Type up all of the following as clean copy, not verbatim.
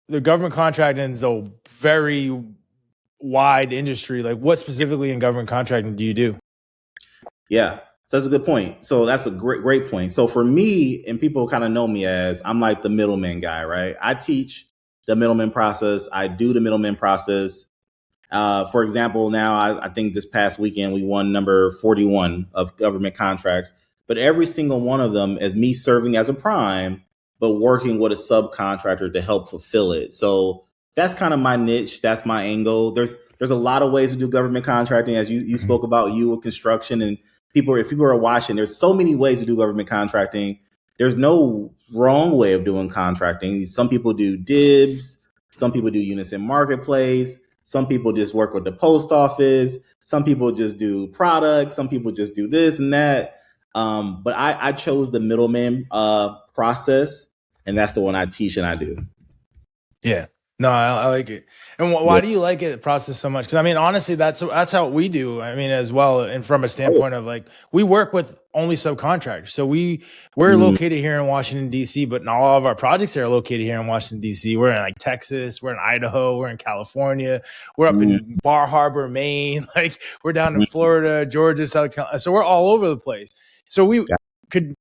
the government contracting is a very wide industry. Like, what specifically in government contracting do you do? Yeah. So that's a good point. So that's a great point. So for me, and people kind of know me as, I'm like the middleman guy, right? I teach the middleman process. I do the middleman process. For example, now I think this past weekend we won number 41 of government contracts, but every single one of them is me serving as a prime, but working with a subcontractor to help fulfill it. So that's kind of my niche. That's my angle. There's a lot of ways to do government contracting, as you spoke about, you with construction, and if people are watching, there's so many ways to do government contracting. There's no wrong way of doing contracting. Some people do dibs. Some people do unison marketplace. Some people just work with the post office. Some people just do products. Some people just do this and that. But I chose the middleman process, and that's the one I teach and I do. Yeah. No, I like it. And why do you like it, the process, so much? Because I mean, honestly, that's how we do. I mean, as well, and from a standpoint of like, we work with only subcontractors. So we're located here in Washington, D.C., but not all of our projects are located here in Washington, D.C. We're in like Texas, we're in Idaho, we're in California, we're up in Bar Harbor, Maine, like we're down in Florida, Georgia, South Carolina. So we're all over the place. So it'd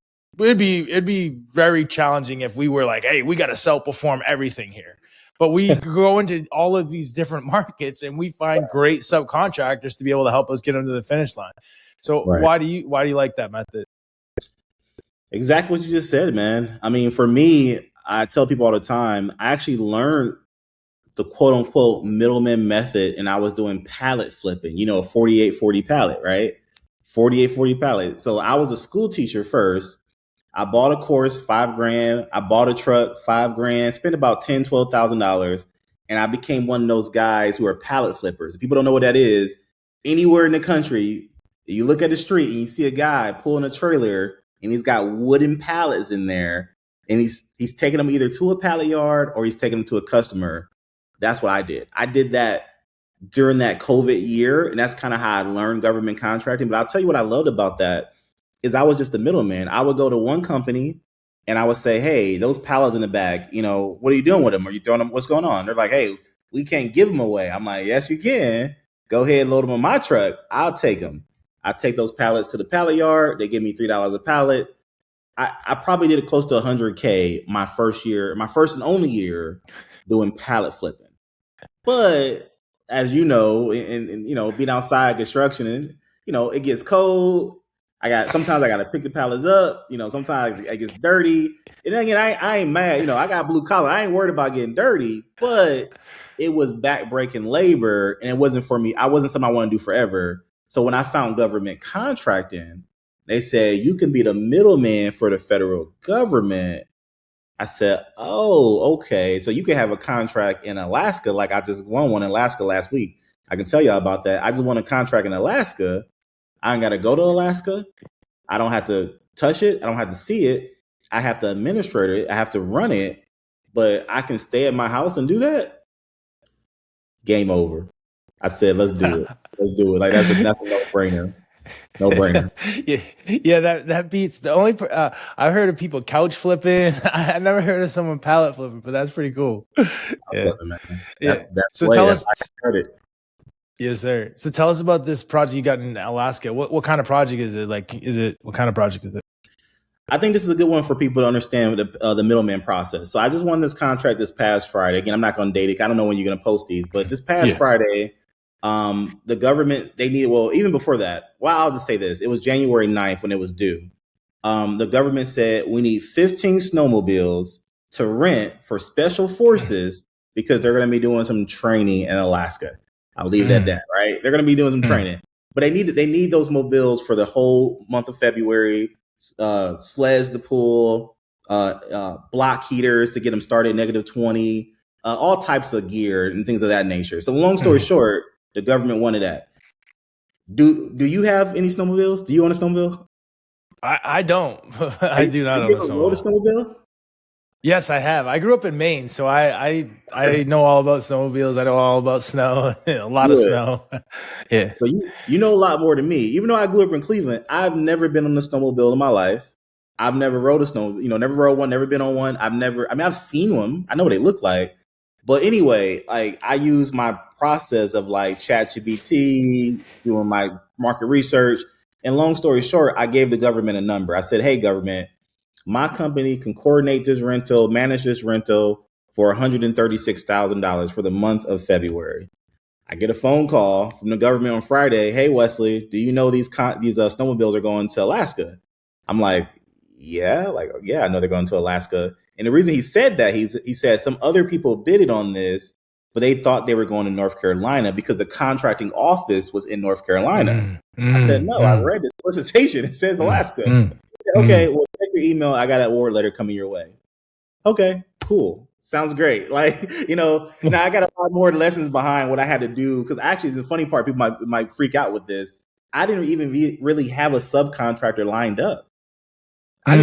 be very challenging if we were like, hey, we got to self-perform everything here. But we go into all of these different markets and we find great subcontractors to be able to help us get them to the finish line. So why do you like that method? Exactly what you just said, man. I mean, for me, I tell people all the time, I actually learned the quote unquote middleman method, and I was doing pallet flipping, a 4840 pallet, right? 4840 pallet. So I was a school teacher first. I bought a course, $5,000. I bought a truck, $5,000, spent about $10,000, $12,000. And I became one of those guys who are pallet flippers. If people don't know what that is, anywhere in the country, you look at the street and you see a guy pulling a trailer and he's got wooden pallets in there and he's taking them either to a pallet yard or he's taking them to a customer. That's what I did. I did that during that COVID year. And that's kind of how I learned government contracting. But I'll tell you what I loved about that is I was just the middleman. I would go to one company and I would say, hey, those pallets in the back, what are you doing with them? Are you throwing them? What's going on? They're like, hey, we can't give them away. I'm like, yes, you can. Go ahead and load them on my truck. I'll take them. I take those pallets to the pallet yard. They give me $3 a pallet. I probably did close to $100K my first and only year doing pallet flipping. But as you know, and being outside construction, and it gets cold. Sometimes I got to pick the pallets up. Sometimes it gets dirty. And then again, I ain't mad. I got blue collar. I ain't worried about getting dirty, but it was backbreaking labor and it wasn't for me. I wasn't something I want to do forever. So when I found government contracting, they said, you can be the middleman for the federal government. I said, oh, okay. So you can have a contract in Alaska. Like I just won one in Alaska last week. I can tell y'all about that. I just won a contract in Alaska. I ain't got to go to Alaska. I don't have to touch it. I don't have to see it. I have to administrate it. I have to run it, but I can stay at my house and do that. Game over. I said, let's do it. Let's do it. Like that's a no-brainer. No brainer. Yeah. That beats the only. I've heard of people couch flipping. I never heard of someone pallet flipping, but that's pretty cool. Yeah. That's so tell us. I heard it. Yes, sir. So tell us about this project you got in Alaska. What kind of project is it? What kind of project is it? I think this is a good one for people to understand the middleman process. So I just won this contract this past Friday. Again, I'm not going to date it. I don't know when you're going to post these, but this past Friday, the government, they needed, even before that, I'll just say this. It was January 9th when it was due. The government said we need 15 snowmobiles to rent for special forces because they're going to be doing some training in Alaska. I'll leave it at that, right? They're going to be doing some training, but they need those mobiles for the whole month of February, sleds to pull, block heaters to get them started -20, all types of gear and things of that nature. So long story short, the government wanted that. Do you have any snowmobiles? Do you own a snowmobile? I don't. I do not own a snowmobile. Yes, I have. I grew up in Maine, so I know all about snowmobiles. I know all about snow, a lot of snow. Yeah. So you know a lot more than me. Even though I grew up in Cleveland, I've never been on a snowmobile in my life. I've never rode a snow, never rode one, never been on one. I've seen them. I know what they look like, But anyway, like I use my process of like ChatGPT, doing my market research. And long story short, I gave the government a number. I said, hey, government, my company can coordinate this rental, manage this rental for $136,000 for the month of February. I get a phone call from the government on Friday. Hey, Wesley, do you know these snowmobiles are going to Alaska? I'm like, yeah, I know they're going to Alaska. And the reason he said that, he said some other people bidded on this, but they thought they were going to North Carolina because the contracting office was in North Carolina. I said, no, I read the solicitation. It says Alaska. Okay, well, check your email. I got an award letter coming your way. Okay, cool. Sounds great. Like, now I got a lot more lessons behind what I had to do. Because actually, the funny part, people might freak out with this. I didn't even really have a subcontractor lined up. I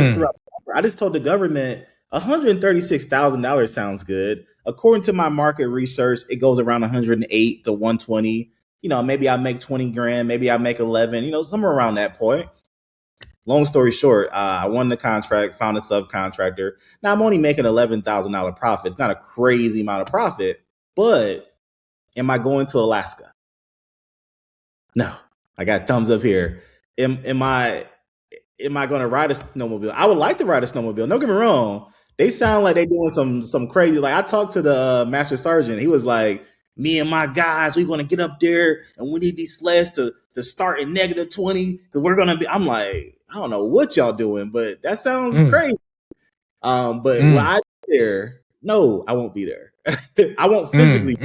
just told the government $136,000 sounds good. According to my market research, it goes around 108 to 120. Maybe I make 20 grand, maybe I make 11. Somewhere around that point. Long story short, I won the contract, found a subcontractor. Now I'm only making $11,000 profit. It's not a crazy amount of profit, but am I going to Alaska? No. I got thumbs up here. Am I going to ride a snowmobile? I would like to ride a snowmobile. Don't get me wrong. They sound like they're doing some crazy. Like I talked to the master sergeant. He was like, me and my guys, we're going to get up there and we need these sleds to start at -20 because we're going to be. I'm like, I don't know what y'all doing, but that sounds crazy. But when I be there, no, I won't be there. I won't physically.